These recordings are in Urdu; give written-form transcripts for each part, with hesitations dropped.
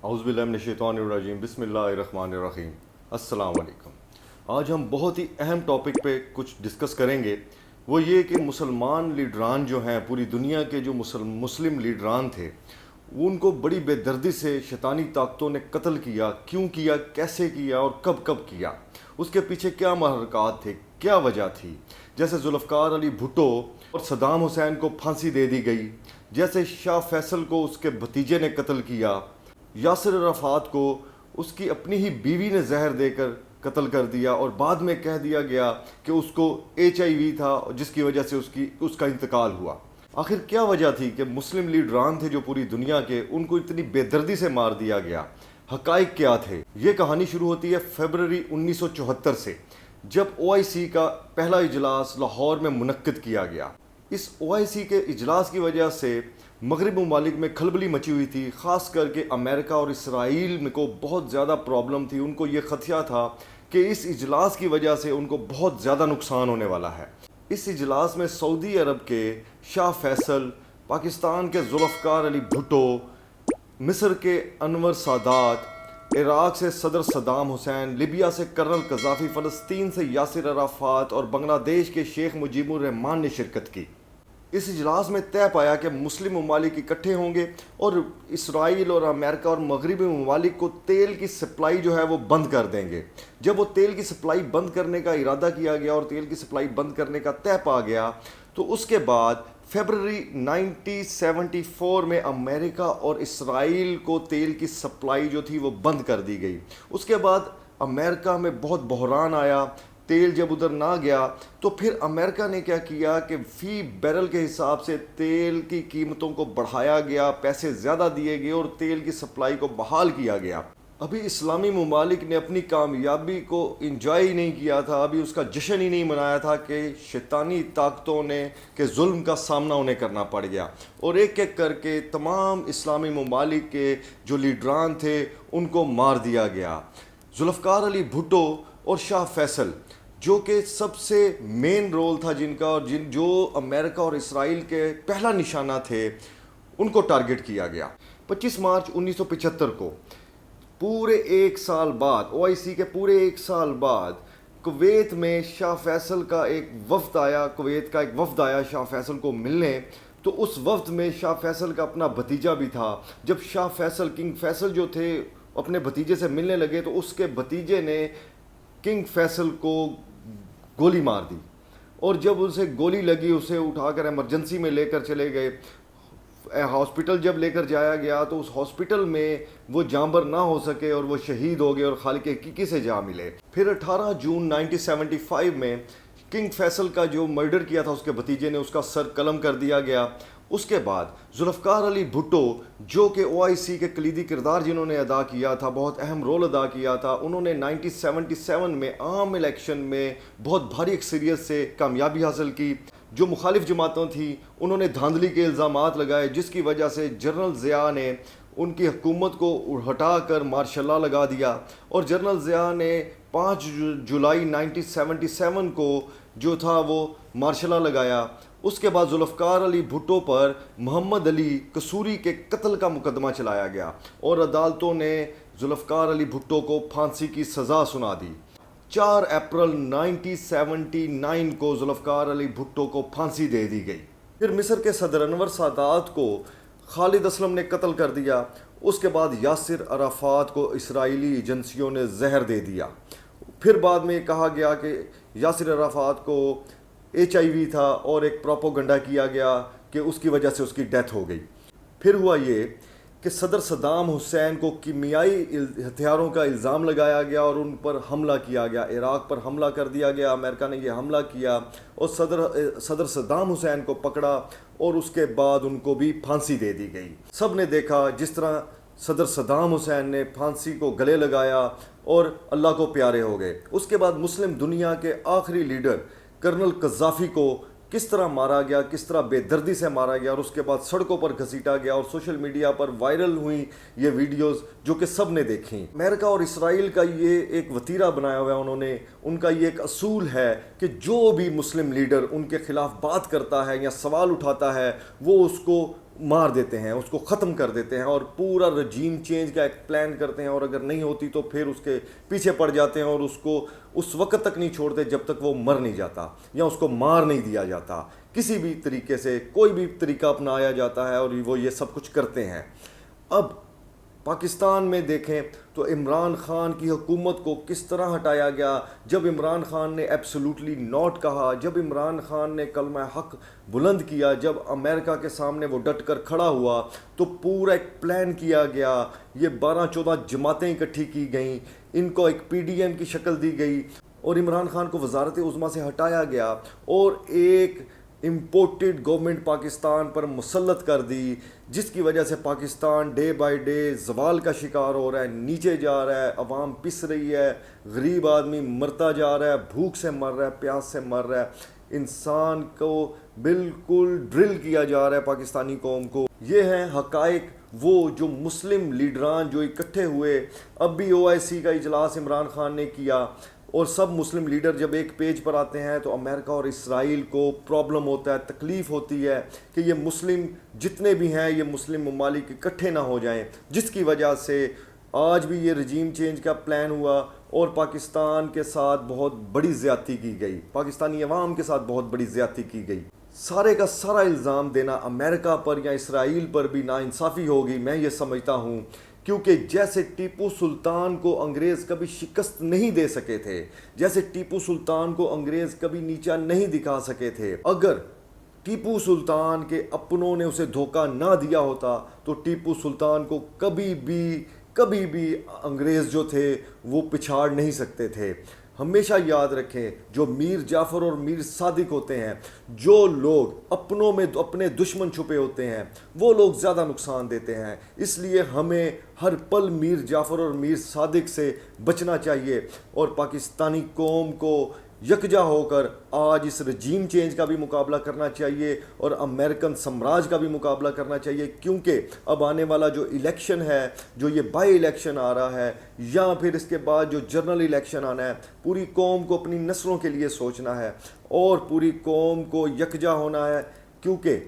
اعوذ باللہ من الشیطان الرجیم بسم اللہ الرحمن الرحیم السلام علیکم۔ آج ہم بہت ہی اہم ٹاپک پہ کچھ ڈسکس کریں گے، وہ یہ کہ مسلمان لیڈران جو ہیں، پوری دنیا کے جو مسلم لیڈران تھے، وہ ان کو بڑی بے دردی سے شیطانی طاقتوں نے قتل کیا۔ کیوں کیا، کیسے کیا اور کب کب کیا، اس کے پیچھے کیا محرکات تھے، کیا وجہ تھی۔ جیسے ذوالفقار علی بھٹو اور صدام حسین کو پھانسی دے دی گئی، جیسے شاہ فیصل کو اس کے بھتیجے نے قتل کیا، یاسر عرفات کو اس کی اپنی ہی بیوی نے زہر دے کر قتل کر دیا اور بعد میں کہہ دیا گیا کہ اس کو HIV تھا جس کی وجہ سے اس کا انتقال ہوا۔ آخر کیا وجہ تھی کہ مسلم لیڈران تھے جو پوری دنیا کے، ان کو اتنی بے دردی سے مار دیا گیا؟ حقائق کیا تھے؟ یہ کہانی شروع ہوتی ہے فیبرری 1974 سے، جب OIC کا پہلا اجلاس لاہور میں منعقد کیا گیا۔ اس OIC کے اجلاس کی وجہ سے مغرب ممالک میں کھلبلی مچی ہوئی تھی، خاص کر کے امریکہ اور اسرائیل کو بہت زیادہ پرابلم تھی۔ ان کو یہ خدشہ تھا کہ اس اجلاس کی وجہ سے ان کو بہت زیادہ نقصان ہونے والا ہے۔ اس اجلاس میں سعودی عرب کے شاہ فیصل، پاکستان کے ذوالفقار علی بھٹو، مصر کے انور سادات، عراق سے صدر صدام حسین، لیبیا سے کرنل قذافی، فلسطین سے یاسر عرفات اور بنگلہ دیش کے شیخ مجیب الرحمان نے شرکت کی۔ اس اجلاس میں طے پایا کہ مسلم ممالک اکٹھے ہوں گے اور اسرائیل اور امریکہ اور مغربی ممالک کو تیل کی سپلائی جو ہے وہ بند کر دیں گے۔ جب وہ تیل کی سپلائی بند کرنے کا ارادہ کیا گیا اور تیل کی سپلائی بند کرنے کا طے پا گیا، تو اس کے بعد فیبرری 1974 میں امریکہ اور اسرائیل کو تیل کی سپلائی جو تھی وہ بند کر دی گئی۔ اس کے بعد امریکہ میں بہت بحران آیا۔ تیل جب ادھر نہ گیا تو پھر امریکہ نے کیا کیا کہ فی بیرل کے حساب سے تیل کی قیمتوں کو بڑھایا گیا، پیسے زیادہ دیے گئے اور تیل کی سپلائی کو بحال کیا گیا۔ ابھی اسلامی ممالک نے اپنی کامیابی کو انجوائے ہی نہیں کیا تھا، ابھی اس کا جشن ہی نہیں منایا تھا کہ شیطانی طاقتوں نے کہ ظلم کا سامنا انہیں کرنا پڑ گیا، اور ایک ایک کر کے تمام اسلامی ممالک کے جو لیڈران تھے ان کو مار دیا گیا۔ ذوالفقار علی بھٹو اور شاہ فیصل جو کہ سب سے مین رول تھا جن کا، اور جو امریکہ اور اسرائیل کے پہلا نشانہ تھے، ان کو ٹارگٹ کیا گیا۔ 25 مارچ 1975 کو پورے ایک سال بعد، OIC کے پورے ایک سال بعد، کویت میں شاہ فیصل کا ایک وفد آیا، کویت کا ایک وفد آیا شاہ فیصل کو ملنے۔ تو اس وفد میں شاہ فیصل کا اپنا بھتیجا بھی تھا۔ جب شاہ فیصل، کنگ فیصل جو تھے، اپنے بھتیجے سے ملنے لگے تو اس کے بھتیجے نے کنگ فیصل کو گولی مار دی، اور جب اسے گولی لگی اسے اٹھا کر ایمرجنسی میں لے کر چلے گئے۔ ہاسپٹل جب لے کر جایا گیا تو اس ہاسپٹل میں وہ جانبر نہ ہو سکے اور وہ شہید ہو گئے اور خالق حقیقی سے جا ملے۔ پھر 18 جون 1975 میں کنگ فیصل کا جو مرڈر کیا تھا اس کے بھتیجے نے، اس کا سر قلم کر دیا گیا۔ اس کے بعد ذوالفقار علی بھٹو جو کہ OIC کے کلیدی کردار جنہوں نے ادا کیا تھا، بہت اہم رول ادا کیا تھا، انہوں نے 1977 میں عام الیکشن میں بہت بھاری اکثریت سے کامیابی حاصل کی۔ جو مخالف جماعتوں تھیں انہوں نے دھاندلی کے الزامات لگائے، جس کی وجہ سے جنرل ضیاء نے ان کی حکومت کو ہٹا کر مارشل لا لگا دیا، اور جنرل ضیاء نے 5 جولائی 1977 کو جو تھا وہ مارشل لا لگایا۔ اس کے بعد ذوالفقار علی بھٹو پر محمد علی قصوری کے قتل کا مقدمہ چلایا گیا اور عدالتوں نے ذوالفقار علی بھٹو کو پھانسی کی سزا سنا دی۔ 4 اپریل 1979 کو ذوالفقار علی بھٹو کو پھانسی دے دی گئی۔ پھر مصر کے صدر انور سادات کو خالد اسلم نے قتل کر دیا۔ اس کے بعد یاسر عرفات کو اسرائیلی ایجنسیوں نے زہر دے دیا۔ پھر بعد میں کہا گیا کہ یاسر عرفات کو HIV تھا اور ایک پروپوگنڈا کیا گیا کہ اس کی وجہ سے اس کی ڈیتھ ہو گئی۔ پھر ہوا یہ کہ صدر صدام حسین کو کیمیائی ہتھیاروں کا الزام لگایا گیا اور ان پر حملہ کیا گیا، عراق پر حملہ کر دیا گیا، امریکہ نے یہ حملہ کیا اور صدر صدام حسین کو پکڑا اور اس کے بعد ان کو بھی پھانسی دے دی گئی۔ سب نے دیکھا جس طرح صدر صدام حسین نے پھانسی کو گلے لگایا اور اللہ کو پیارے ہو گئے۔ اس کے بعد مسلم دنیا کے آخری لیڈر کرنل قذافی کو کس طرح مارا گیا، کس طرح بے دردی سے مارا گیا، اور اس کے بعد سڑکوں پر گھسیٹا گیا، اور سوشل میڈیا پر وائرل ہوئیں یہ ویڈیوز جو کہ سب نے دیکھیں۔ امریکہ اور اسرائیل کا یہ ایک وتیرہ بنایا ہوا ہے انہوں نے، ان کا یہ ایک اصول ہے کہ جو بھی مسلم لیڈر ان کے خلاف بات کرتا ہے یا سوال اٹھاتا ہے وہ اس کو مار دیتے ہیں، اس کو ختم کر دیتے ہیں اور پورا رجیم چینج کا ایک پلان کرتے ہیں، اور اگر نہیں ہوتی تو پھر اس کے پیچھے پڑ جاتے ہیں اور اس کو اس وقت تک نہیں چھوڑتے جب تک وہ مر نہیں جاتا یا اس کو مار نہیں دیا جاتا. کسی بھی طریقے سے کوئی بھی طریقہ اپنایا جاتا ہے اور وہ یہ سب کچھ کرتے ہیں. اب پاکستان میں دیکھیں تو عمران خان کی حکومت کو کس طرح ہٹایا گیا. جب عمران خان نے ایبسولوٹلی ناٹ کہا، جب عمران خان نے کلمہ حق بلند کیا، جب امریکہ کے سامنے وہ ڈٹ کر کھڑا ہوا تو پورا ایک پلان کیا گیا. یہ 12-14 جماعتیں اکٹھی کی گئیں، ان کو ایک پی ڈی ایم کی شکل دی گئی اور عمران خان کو وزارت عظمیٰ سے ہٹایا گیا اور ایک امپورٹڈ گورنمنٹ پاکستان پر مسلط کر دی، جس کی وجہ سے پاکستان ڈے بائی ڈے زوال کا شکار ہو رہا ہے، نیچے جا رہا ہے، عوام پس رہی ہے، غریب آدمی مرتا جا رہا ہے، بھوک سے مر رہا ہے، پیاس سے مر رہا ہے. انسان کو بالکل ڈرل کیا جا رہا ہے پاکستانی قوم کو. یہ ہیں حقائق. وہ جو مسلم لیڈران جو اکٹھے ہوئے، اب بھی OIC کا اجلاس عمران خان نے کیا اور سب مسلم لیڈر جب ایک پیج پر آتے ہیں تو امریکہ اور اسرائیل کو پرابلم ہوتا ہے، تکلیف ہوتی ہے کہ یہ مسلم جتنے بھی ہیں یہ مسلم ممالک اکٹھے نہ ہو جائیں، جس کی وجہ سے آج بھی یہ رجیم چینج کا پلان ہوا اور پاکستان کے ساتھ بہت بڑی زیادتی کی گئی، پاکستانی عوام کے ساتھ بہت بڑی زیادتی کی گئی. سارے کا سارا الزام دینا امریکہ پر یا اسرائیل پر بھی ناانصافی ہوگی، میں یہ سمجھتا ہوں. کیونکہ جیسے ٹیپو سلطان کو انگریز کبھی شکست نہیں دے سکے تھے، جیسے ٹیپو سلطان کو انگریز کبھی نیچا نہیں دکھا سکے تھے، اگر ٹیپو سلطان کے اپنوں نے اسے دھوکہ نہ دیا ہوتا تو ٹیپو سلطان کو کبھی بھی انگریز جو تھے وہ پچھاڑ نہیں سکتے تھے. ہمیشہ یاد رکھیں، جو میر جعفر اور میر صادق ہوتے ہیں، جو لوگ اپنوں میں اپنے دشمن چھپے ہوتے ہیں، وہ لوگ زیادہ نقصان دیتے ہیں. اس لیے ہمیں ہر پل میر جعفر اور میر صادق سے بچنا چاہیے اور پاکستانی قوم کو یکجا ہو کر آج اس رجیم چینج کا بھی مقابلہ کرنا چاہیے اور امریکن سامراج کا بھی مقابلہ کرنا چاہیے. کیونکہ اب آنے والا جو الیکشن ہے، جو یہ بائی الیکشن آ رہا ہے یا پھر اس کے بعد جو جنرل الیکشن آنا ہے، پوری قوم کو اپنی نسلوں کے لیے سوچنا ہے اور پوری قوم کو یکجا ہونا ہے. کیونکہ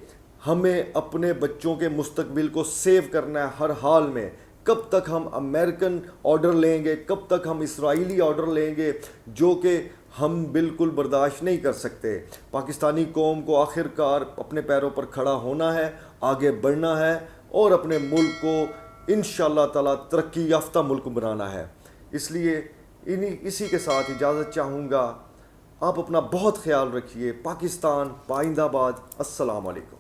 ہمیں اپنے بچوں کے مستقبل کو سیو کرنا ہے ہر حال میں. کب تک ہم امریکن آرڈر لیں گے، کب تک ہم اسرائیلی آرڈر لیں گے، جو کہ ہم بالکل برداشت نہیں کر سکتے. پاکستانی قوم کو آخر کار اپنے پیروں پر کھڑا ہونا ہے، آگے بڑھنا ہے اور اپنے ملک کو انشاءاللہ تعالی ترقی یافتہ ملک بنانا ہے. اس لیے اسی کے ساتھ اجازت چاہوں گا. آپ اپنا بہت خیال رکھیے. پاکستان پائندہ باد. السلام علیکم.